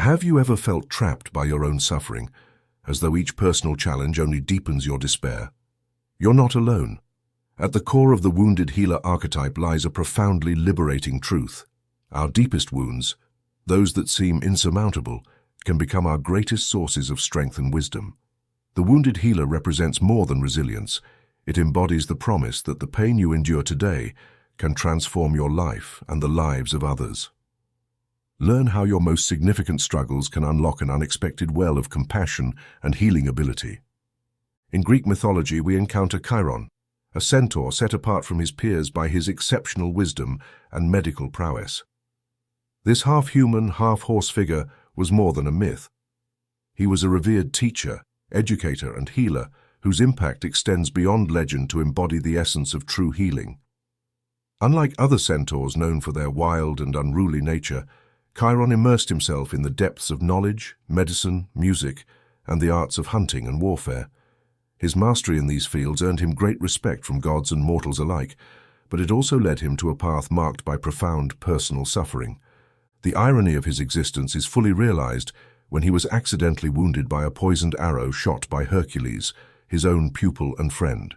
Have you ever felt trapped by your own suffering, as though each personal challenge only deepens your despair? You're not alone. At the core of the wounded healer archetype lies a profoundly liberating truth. Our deepest wounds, those that seem insurmountable, can become our greatest sources of strength and wisdom. The wounded healer represents more than resilience. It embodies the promise that the pain you endure today can transform your life and the lives of others. Learn how your most significant struggles can unlock an unexpected well of compassion and healing ability. In Greek mythology, we encounter Chiron, a centaur set apart from his peers by his exceptional wisdom and medical prowess. This half-human, half-horse figure was more than a myth. He was a revered teacher, educator, and healer whose impact extends beyond legend to embody the essence of true healing. Unlike other centaurs known for their wild and unruly nature, Chiron immersed himself in the depths of knowledge, medicine, music, and the arts of hunting and warfare. His mastery in these fields earned him great respect from gods and mortals alike, but it also led him to a path marked by profound personal suffering. The irony of his existence is fully realized when he was accidentally wounded by a poisoned arrow shot by Hercules, his own pupil and friend.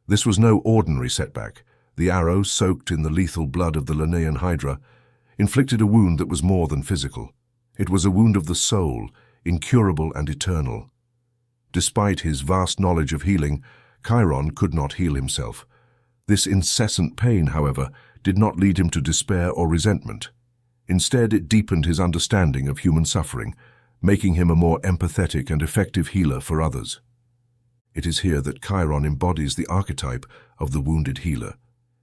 This was no ordinary setback. The arrow, soaked in the lethal blood of the Linnaean Hydra, inflicted a wound that was more than physical. It was a wound of the soul, incurable and eternal. Despite his vast knowledge of healing, Chiron could not heal himself. This incessant pain, however, did not lead him to despair or resentment. Instead, it deepened his understanding of human suffering, making him a more empathetic and effective healer for others. It is here that Chiron embodies the archetype of the wounded healer.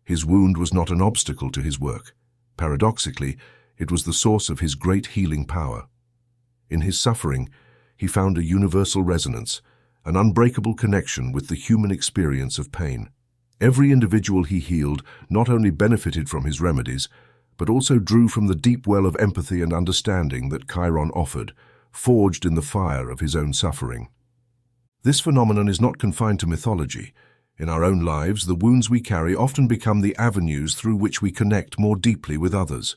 His wound was not an obstacle to his work. Paradoxically, it was the source of his great healing power. In his suffering, he found a universal resonance, an unbreakable connection with the human experience of pain. Every individual he healed not only benefited from his remedies, but also drew from the deep well of empathy and understanding that Chiron offered, forged in the fire of his own suffering. This phenomenon is not confined to mythology. In our own lives, the wounds we carry often become the avenues through which we connect more deeply with others.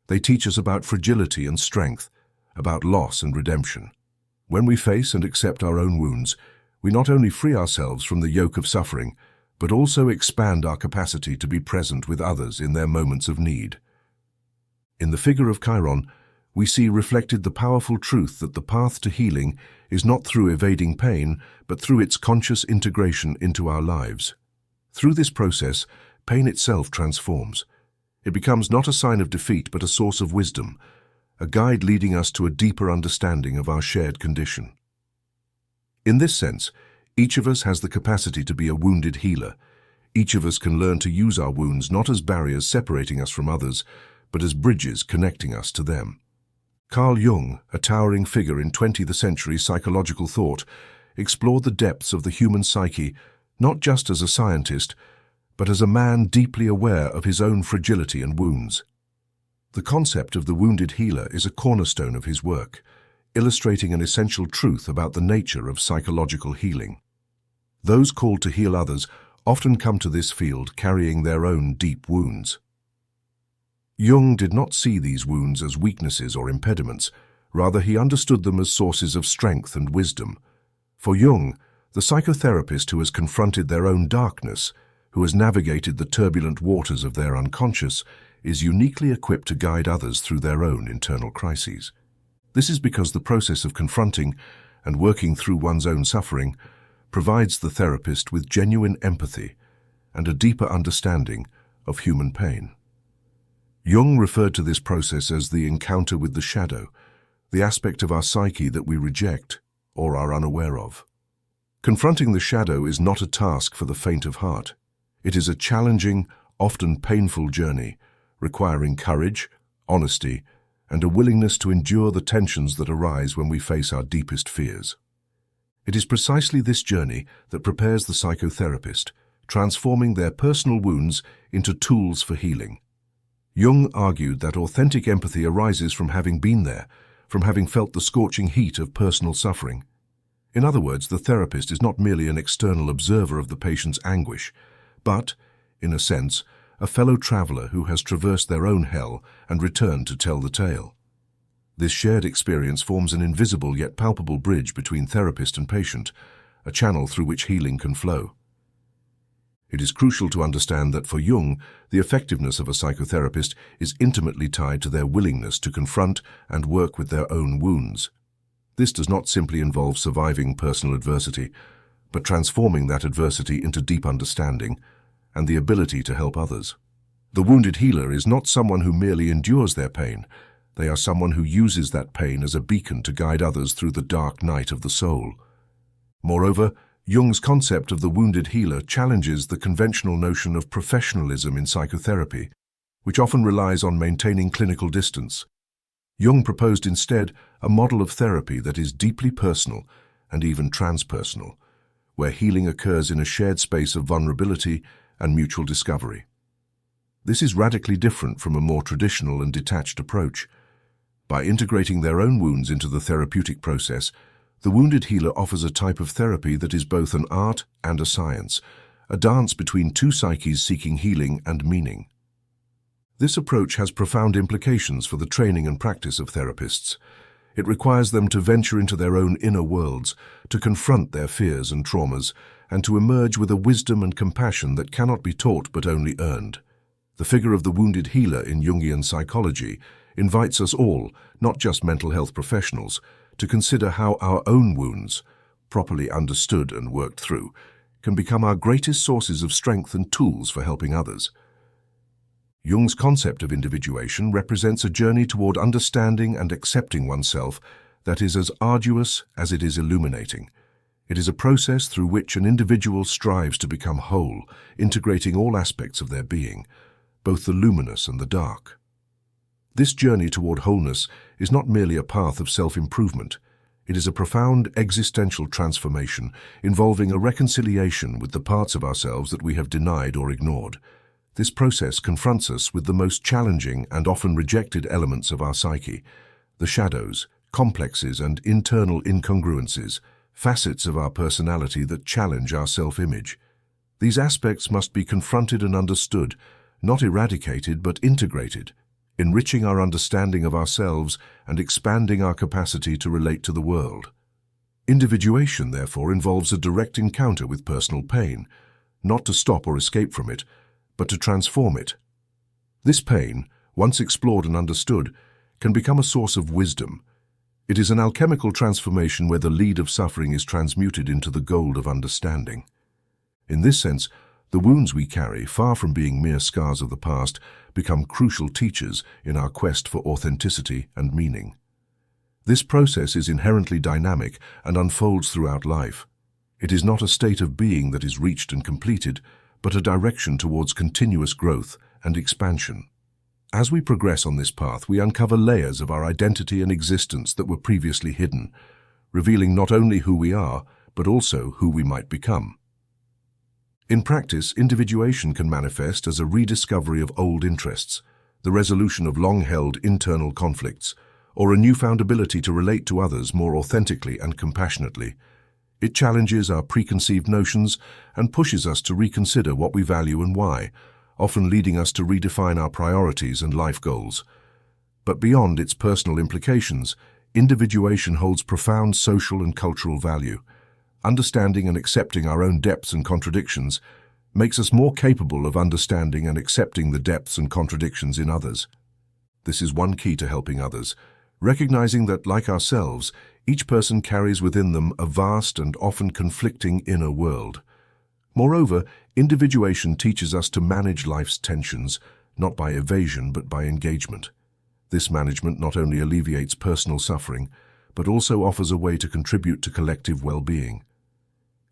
They teach us about fragility and strength, about loss and redemption. When we face and accept our own wounds, we not only free ourselves from the yoke of suffering, but also expand our capacity to be present with others in their moments of need. In the figure of Chiron, we see reflected the powerful truth that the path to healing is not through evading pain, but through its conscious integration into our lives. Through this process, pain itself transforms. It becomes not a sign of defeat, but a source of wisdom, a guide leading us to a deeper understanding of our shared condition. In this sense, each of us has the capacity to be a wounded healer. Each of us can learn to use our wounds not as barriers separating us from others, but as bridges connecting us to them. Carl Jung, a towering figure in 20th century psychological thought, explored the depths of the human psyche not just as a scientist, but as a man deeply aware of his own fragility and wounds. The concept of the wounded healer is a cornerstone of his work, illustrating an essential truth about the nature of psychological healing. Those called to heal others often come to this field carrying their own deep wounds. Jung did not see these wounds as weaknesses or impediments. Rather, he understood them as sources of strength and wisdom. For Jung, the psychotherapist who has confronted their own darkness, who has navigated the turbulent waters of their unconscious, is uniquely equipped to guide others through their own internal crises. This is because the process of confronting and working through one's own suffering provides the therapist with genuine empathy and a deeper understanding of human pain. Jung referred to this process as the encounter with the shadow, the aspect of our psyche that we reject or are unaware of. Confronting the shadow is not a task for the faint of heart. It is a challenging, often painful journey, requiring courage, honesty, and a willingness to endure the tensions that arise when we face our deepest fears. It is precisely this journey that prepares the psychotherapist, transforming their personal wounds into tools for healing. Jung argued that authentic empathy arises from having been there, from having felt the scorching heat of personal suffering. In other words, the therapist is not merely an external observer of the patient's anguish, but, in a sense, a fellow traveler who has traversed their own hell and returned to tell the tale. This shared experience forms an invisible yet palpable bridge between therapist and patient, a channel through which healing can flow. It is crucial to understand that for Jung, the effectiveness of a psychotherapist is intimately tied to their willingness to confront and work with their own wounds. This does not simply involve surviving personal adversity, but transforming that adversity into deep understanding and the ability to help others. The wounded healer is not someone who merely endures their pain. They are someone who uses that pain as a beacon to guide others through the dark night of the soul. Moreover, Jung's concept of the wounded healer challenges the conventional notion of professionalism in psychotherapy, which often relies on maintaining clinical distance. Jung proposed instead a model of therapy that is deeply personal and even transpersonal, where healing occurs in a shared space of vulnerability and mutual discovery. This is radically different from a more traditional and detached approach. By integrating their own wounds into the therapeutic process, the wounded healer offers a type of therapy that is both an art and a science, a dance between two psyches seeking healing and meaning. This approach has profound implications for the training and practice of therapists. It requires them to venture into their own inner worlds, to confront their fears and traumas, and to emerge with a wisdom and compassion that cannot be taught but only earned. The figure of the wounded healer in Jungian psychology invites us all, not just mental health professionals, to consider how our own wounds, properly understood and worked through, can become our greatest sources of strength and tools for helping others. Jung's concept of individuation represents a journey toward understanding and accepting oneself that is as arduous as it is illuminating. It is a process through which an individual strives to become whole, integrating all aspects of their being, both the luminous and the dark. This journey toward wholeness is not merely a path of self-improvement. It is a profound existential transformation involving a reconciliation with the parts of ourselves that we have denied or ignored. This process confronts us with the most challenging and often rejected elements of our psyche, the shadows, complexes, and internal incongruences, facets of our personality that challenge our self-image. These aspects must be confronted and understood, not eradicated but integrated, enriching our understanding of ourselves and expanding our capacity to relate to the world. Individuation, therefore, involves a direct encounter with personal pain, not to stop or escape from it, but to transform it. This pain, once explored and understood, can become a source of wisdom. It is an alchemical transformation where the lead of suffering is transmuted into the gold of understanding. In this sense, the wounds we carry, far from being mere scars of the past, become crucial teachers in our quest for authenticity and meaning. This process is inherently dynamic and unfolds throughout life. It is not a state of being that is reached and completed, but a direction towards continuous growth and expansion. As we progress on this path, we uncover layers of our identity and existence that were previously hidden, revealing not only who we are, but also who we might become. In practice, individuation can manifest as a rediscovery of old interests, the resolution of long-held internal conflicts, or a newfound ability to relate to others more authentically and compassionately. It challenges our preconceived notions and pushes us to reconsider what we value and why, often leading us to redefine our priorities and life goals. But beyond its personal implications, individuation holds profound social and cultural value. Understanding and accepting our own depths and contradictions makes us more capable of understanding and accepting the depths and contradictions in others. This is one key to helping others, recognizing that, like ourselves, each person carries within them a vast and often conflicting inner world. Moreover, individuation teaches us to manage life's tensions, not by evasion but by engagement. This management not only alleviates personal suffering, but also offers a way to contribute to collective well-being.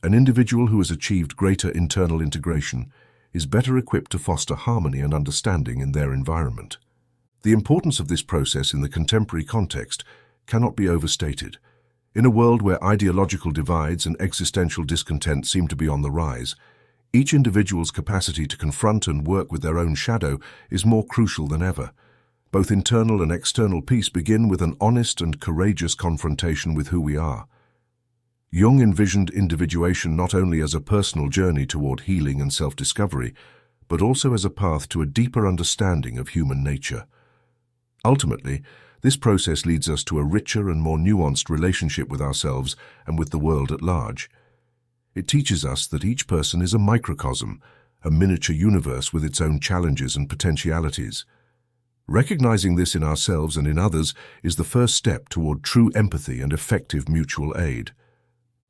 An individual who has achieved greater internal integration is better equipped to foster harmony and understanding in their environment. The importance of this process in the contemporary context cannot be overstated. In a world where ideological divides and existential discontent seem to be on the rise, each individual's capacity to confront and work with their own shadow is more crucial than ever. Both internal and external peace begin with an honest and courageous confrontation with who we are. Jung envisioned individuation not only as a personal journey toward healing and self-discovery, but also as a path to a deeper understanding of human nature. Ultimately, This process leads us to a richer and more nuanced relationship with ourselves and with the world at large. It teaches us that each person is a microcosm, a miniature universe with its own challenges and potentialities. Recognizing this in ourselves and in others is the first step toward true empathy and effective mutual aid.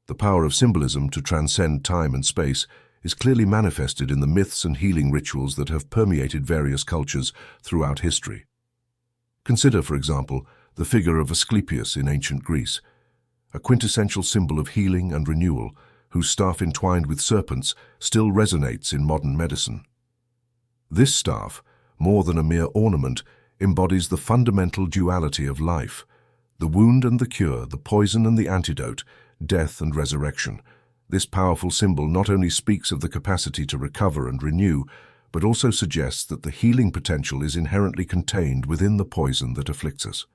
The power of symbolism to transcend time and space is clearly manifested in the myths and healing rituals that have permeated various cultures throughout history. Consider, for example, the figure of Asclepius in ancient Greece, a quintessential symbol of healing and renewal, whose staff entwined with serpents still resonates in modern medicine. This staff, more than a mere ornament, embodies the fundamental duality of life, the wound and the cure, the poison and the antidote, death and resurrection. This powerful symbol not only speaks of the capacity to recover and renew, but also suggests that the healing potential is inherently contained within the poison that afflicts us.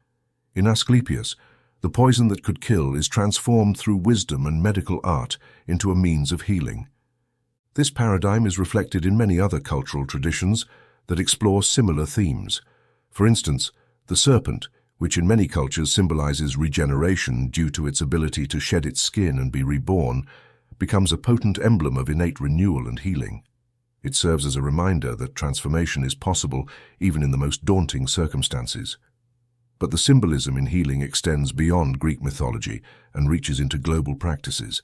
In Asclepius, the poison that could kill is transformed through wisdom and medical art into a means of healing. This paradigm is reflected in many other cultural traditions that explore similar themes. For instance, the serpent, which in many cultures symbolizes regeneration due to its ability to shed its skin and be reborn, becomes a potent emblem of innate renewal and healing. It serves as a reminder that transformation is possible even in the most daunting circumstances. But the symbolism in healing extends beyond Greek mythology and reaches into global practices.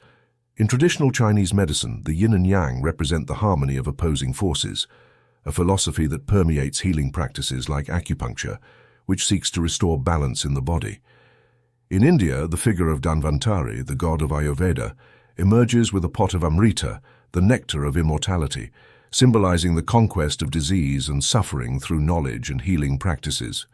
In traditional Chinese medicine, the yin and yang represent the harmony of opposing forces, a philosophy that permeates healing practices like acupuncture, which seeks to restore balance in the body. In India, the figure of Dhanvantari, the god of Ayurveda, emerges with a pot of Amrita, the nectar of immortality, symbolizing the conquest of disease and suffering through knowledge and healing practices.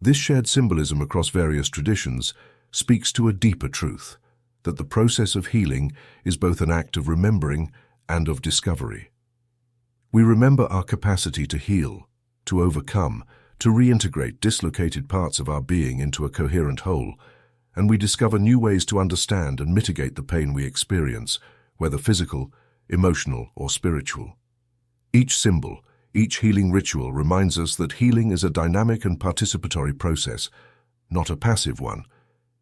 This shared symbolism across various traditions speaks to a deeper truth, that the process of healing is both an act of remembering and of discovery. We remember our capacity to heal, to overcome, to reintegrate dislocated parts of our being into a coherent whole, and we discover new ways to understand and mitigate the pain we experience, whether physical, emotional, or spiritual. Each symbol, each healing ritual reminds us that healing is a dynamic and participatory process, not a passive one.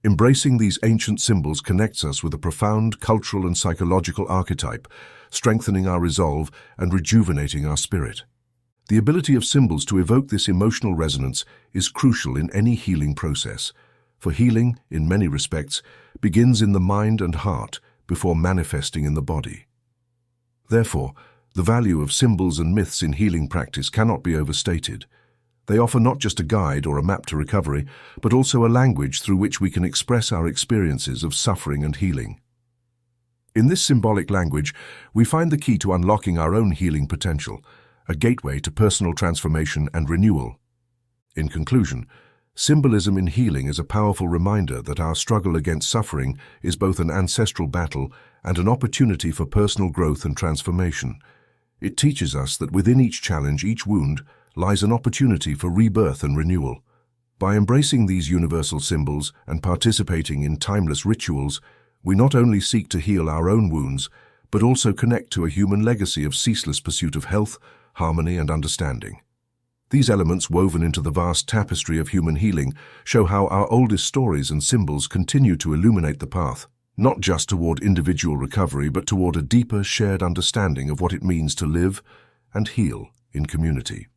Embracing these ancient symbols connects us with a profound cultural and psychological archetype, strengthening our resolve and rejuvenating our spirit. The ability of symbols to evoke this emotional resonance is crucial in any healing process, for healing, in many respects, begins in the mind and heart before manifesting in the body. Therefore, the value of symbols and myths in healing practice cannot be overstated. They offer not just a guide or a map to recovery, but also a language through which we can express our experiences of suffering and healing. In this symbolic language, we find the key to unlocking our own healing potential, a gateway to personal transformation and renewal. In conclusion, symbolism in healing is a powerful reminder that our struggle against suffering is both an ancestral battle and an opportunity for personal growth and transformation. It teaches us that within each challenge, each wound, lies an opportunity for rebirth and renewal. By embracing these universal symbols and participating in timeless rituals, we not only seek to heal our own wounds, but also connect to a human legacy of ceaseless pursuit of health, harmony, and understanding. These elements, woven into the vast tapestry of human healing, show how our oldest stories and symbols continue to illuminate the path, not just toward individual recovery, but toward a deeper shared understanding of what it means to live and heal in community.